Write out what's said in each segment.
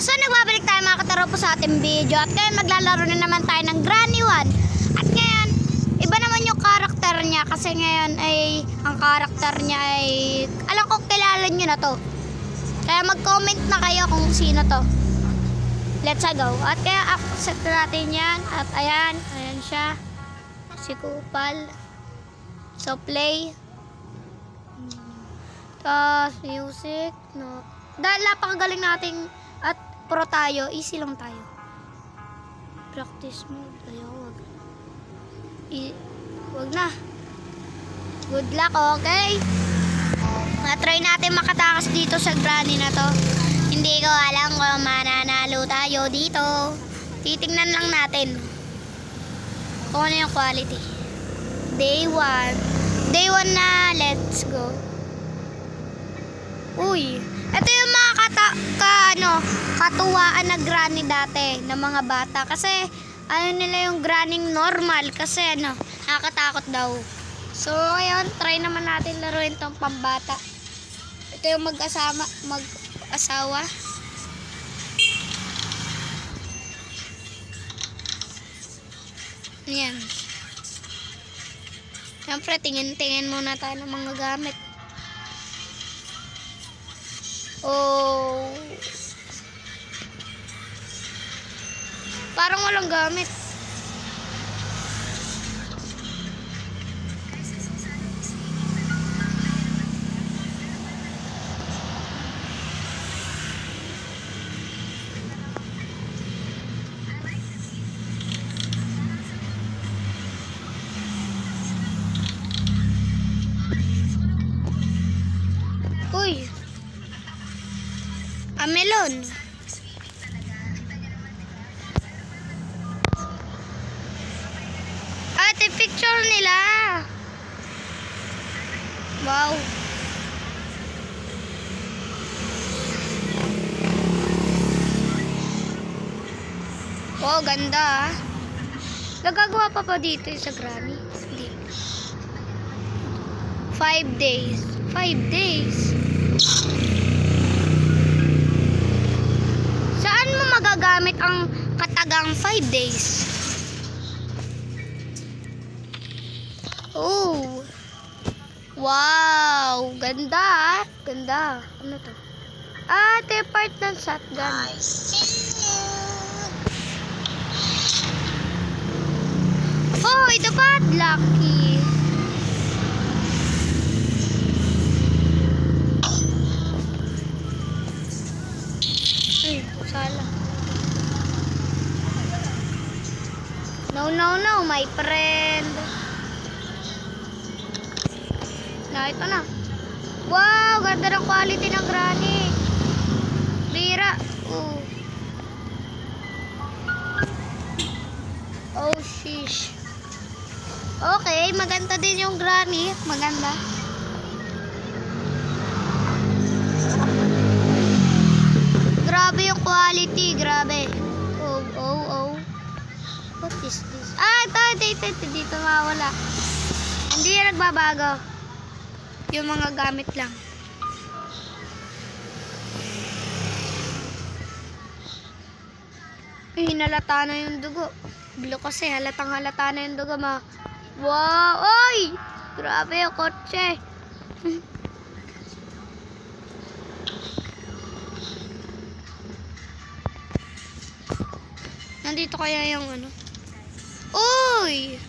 So nagbabalik tayo mga kataro sa ating video. At ngayon maglalaro na naman tayo ng Granny 1. At ngayon, iba naman yung karakter niya. Kasi ngayon ay, ang karakter niya ay, alam ko kilala nyo na to. Kaya mag-comment na kayo kung sino to. Let's go. At kaya accept natin yan. At ayan, ayan siya. Si Kupal. So play. Tapos music. No. Dahil napakagaling nating at pro tayo, easy lang tayo. Practice mode. Ayaw, wag na. Good luck, okay? Try natin makatakas dito sa Granny na to. Hindi ko alam kung mananalo tayo dito. Titingnan lang natin kung ano yung quality. Day 1. Day 1 na, let's go. Uy, ito yung mga katuwaan na Granny dati ng mga bata. Kasi ano nila yung Granny normal. Kasi nakakatakot daw. So ngayon, try naman natin laruin tong pambata. Ito yung mag-asawa. Yan. Siyempre, tingin-tingin muna tayo ng mga gamit. Oh. Parang walang gamit. Uy. Melon. Ate, picture nila. Wow. Wow, ganda. Nagagawa pa dito sa Granny? Hindi. 5 days. 5 days. Magagamit ang katagang 5 days. Oh. Wow, ganda. Ganda. Ano to? Ito yung part ng shotgun. I see you. Oh, ito pa, lucky. Ay, sala. No, no, no, my friend. Na, ito na. Wow, ganda ng quality ng Granny. Bira. Oh, sheesh. Okay, maganda din yung Granny. Maganda. Grabe yung quality, grabe. Oh. What is this? Ito. Dito mawala. Hindi yan nagbabago. Yung mga gamit lang. Hinalata na yung dugo. Bilo kasi, halata na yung dugo ma. Wow! Oy! Grabe yung kotse. Nandito kaya yung ano? Uy!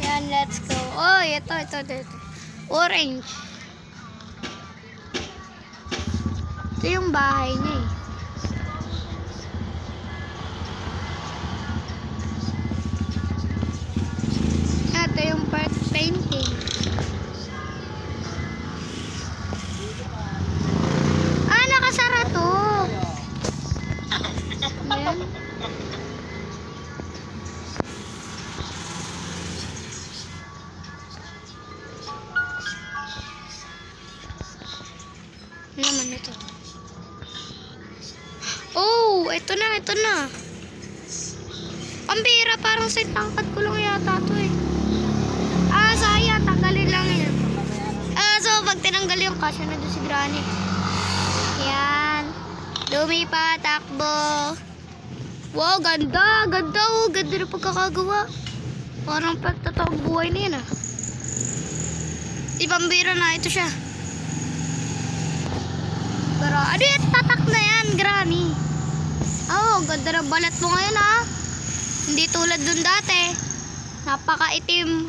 Yan, let's go. Oh, ito. Orange. Ito yung bahay niya eh. Ito yung part painting. Nakasara to. Ayan. naman ito. Oh, ito na, ito na. Pambira, parang sa tangkad ko lang yata to eh. Sayang, tanggalin lang yan. So, pag tinanggal yung kasya na doon si Granny. Yan. Lumipat, takbo. Wow, ganda, ganda oh. Ganda na pagkakagawa. Parang pagtataong buhay na yan ah. Di pambira na, ito siya. Pero, ano yan, tatak na yan, Granny. Oh, ganda na balat mo ngayon ah. Hindi tulad dun dati. Napaka-itim.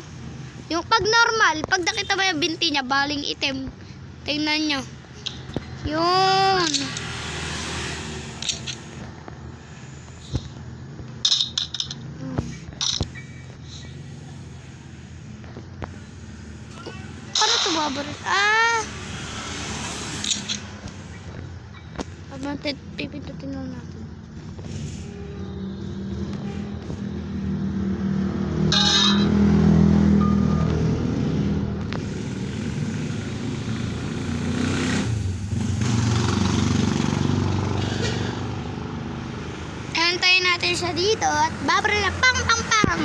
Yung pag normal, pag nakita mo yung binti niya, baling itim. Tingnan nyo. Yun. Paano ito babarit? Pipindutin lang natin. Antayin natin siya dito at babarit na pang pang pang.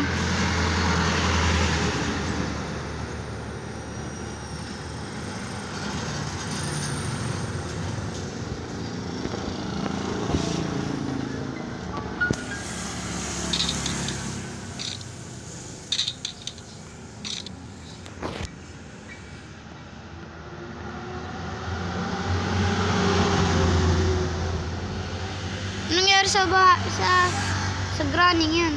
Sa Granny yan.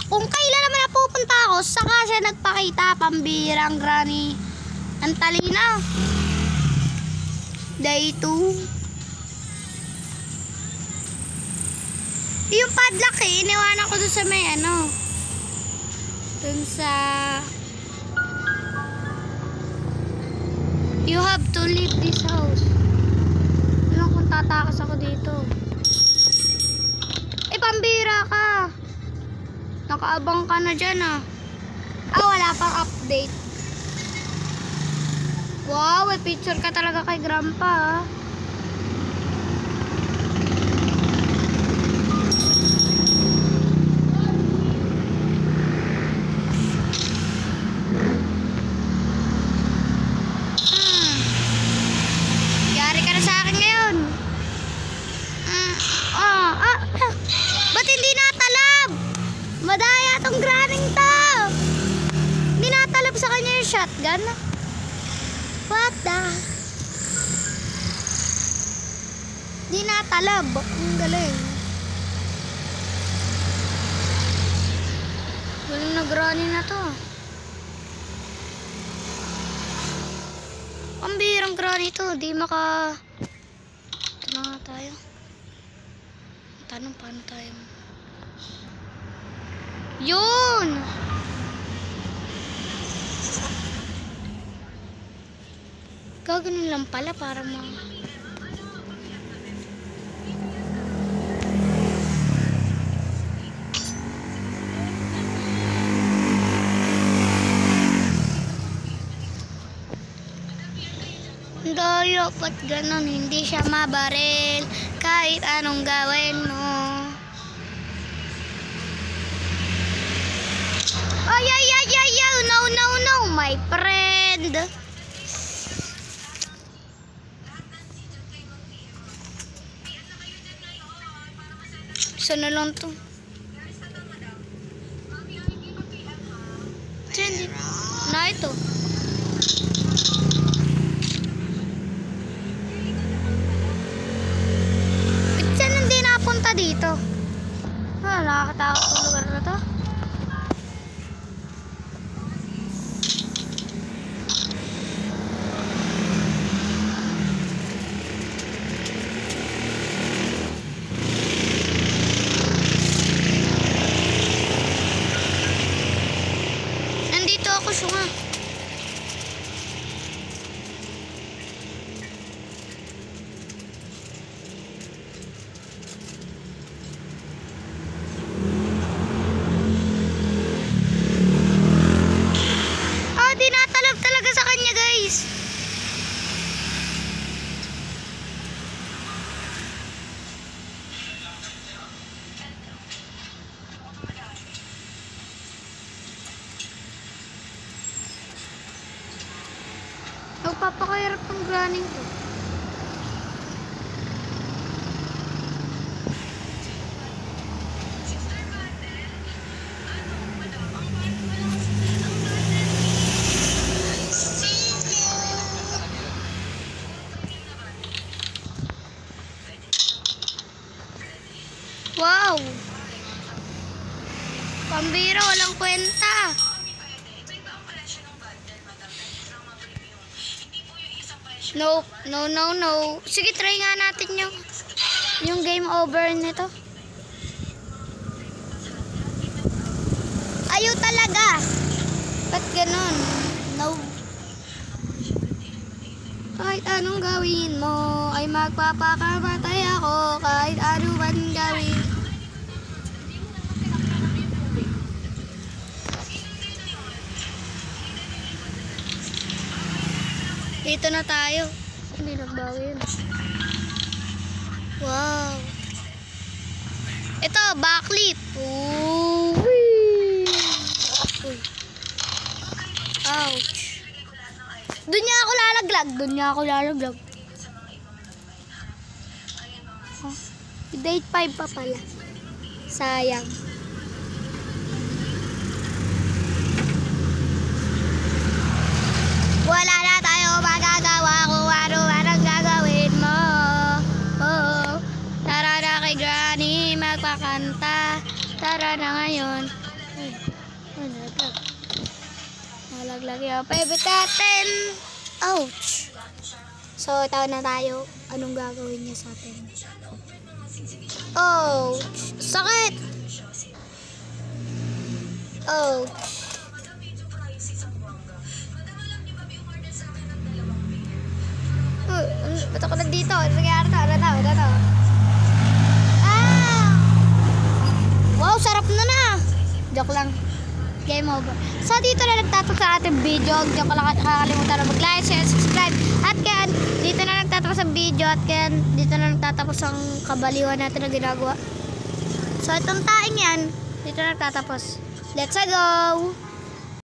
Kung kailan naman napupunta ako, saka siya nagpakita. Pambirang Granny. Ang talina. Day 2. Yung padlock eh, iniwanan ko doon sa may ano. Doon sa... You have to leave this house. Ano kung tatakas ako dito? Pambira ka. Nakaabang ka na dyan ah. Wala pang update. Wow, may picture ka talaga kay Grandpa ah. Yari ka na sa akin ngayon. Ba't hindi natalab? Madaya tong Granny to. Hindi natalab sa kanya yung shotgun. What the? Di natalab. Ang galing. Galing na Granny na to. Pambirang Granny to. Di maka... Ito na nga tayo. Tanong paano tayo. Yun! Gaganon lang pala para dapat ganon, hindi siya mabaril kahit anong gawin mo. No, my friend. Sana lang to. Na ito. Saan hindi napunta dito? Nakakatakot ang lugar na to. Ako siya nga. napapakahirap ng grinding to. Wow! Pambira, walang kwenta. No, no, no, no. Sige, try nga natin yung game over nito. Ayaw talaga. Ba't ganun? No. Kahit anong gawin mo, ay magpapakamatay ako. Kahit ano man gawin. Dito na tayo. Hindi nagbago yun. Wow. Ito, backflip. Uy. Ouch. Doon niya ako lalaglag. Oh, date 5 pa pala. Sayang. Wala na tayo magagawa kung ano-anong gagawin mo. Oh, tara na kay Granny magpakanta. Tara na ngayon. Ay, nalaglag. Nalaglag yung favorite natin. Ouch. So, ito na tayo. Anong gagawin niya sa atin? Ouch. Sakit. Ouch. Ba't ako nandito? Ano nangyari to? Ano to? Ah! Wow, sarap na. Joke lang. Game over. So, dito na nagtatapos sa ating video. Huwag ko lang kakalimutan na mag-like, share, subscribe. At kaya, dito na nagtatapos ang video. At kaya, dito na nagtatapos ang kabaliwan natin na ginagawa. So, itong taing yan, dito na nagtatapos. Let's go!